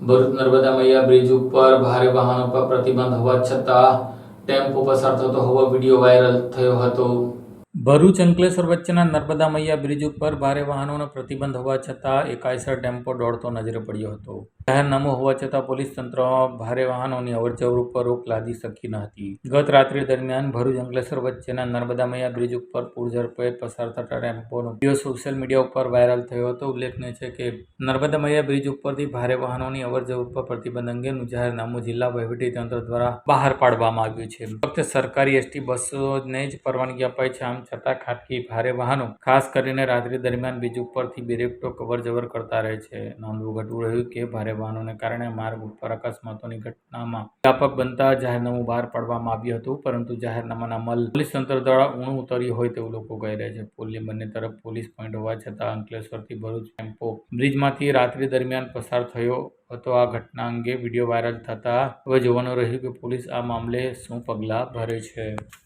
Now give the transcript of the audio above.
ભરૂચ નર્મદા મૈયા bridge ઉપર ભારે વાહનો પર પ્રતિબંધ હોવા છતાં ટેમ્પો પસાર થતો હોવાનો વિડીયો વાયરલ થયો હતો। ભરૂચ અંકલેશ્વર વચ્ચેના નર્મદા મૈયા બ્રિજ ઉપર ભારે વાહનોનો પ્રતિબંધ હોવા છતાં એકાયસર ટેમ્પો દોડતો નજરે પડ્યો હતો। જાહેરનામું હોવા છતાં પોલીસ તંત્ર ભારે વાહનોની અવરજવર ઉપર રોક લાદી શકી ન હતી। ગત રાત્રિ દરમિયાન ભરૂચ અંકલેશ્વર વચ્ચેના નર્મદા મૈયા બ્રિજ ઉપર પૂર ઝડપે પસાર થતા ટેમ્પોનો વિડીયો સોશિયલ મીડિયા ઉપર વાયરલ થયો હતો। ઉલ્લેખનીય છે કે નર્મદા મૈયા બ્રિજ ઉપરથી ભારે વાહનોની અવરજવર પર પ્રતિબંધ અંગેનું જાહેરનામું જિલ્લા વહીવટીતંત્ર દ્વારા બહાર પાડવામાં આવ્યું છે। ફક્ત સરકારી એસટી બસોને જ પરવાનગી અપાઈ છે। આમ છતાં ખાનગી ભારે વાહનો ખાસ કરીને રાત્રિ દરમિયાન બ્રિજ ઉપરથી બેરોકટોક અવરજવર કરતા રહે છે। નોંધવું ઘટવું રહ્યું કે ભારે વાહનોને કારણે માર્ગ ઉપર અકસ્માતોની ઘટનામાં વ્યાપક બનતા જાહેરનામું બહાર પાડવામાં આવ્યું હતું, પરંતુ જાહેરનામાના અમલ પોલીસ તંત્ર દ્વારા ઊણું ઉતર્યું હોય તેવું લોકો કહી રહ્યા છે। પુલની બંને તરફ પોલીસ પોઈન્ટ હોવા છતાં અંકલેશ્વરથી ભરૂચ ટેમ્પો બ્રિજમાંથી રાત્રિ દરમિયાન પસાર થયો હતો। આ ઘટના અંગે વિડીયો વાયરલ થતા હવે જોવાનું રહ્યું કે પોલીસ આ મામલે શું પગલાં ભરે છે।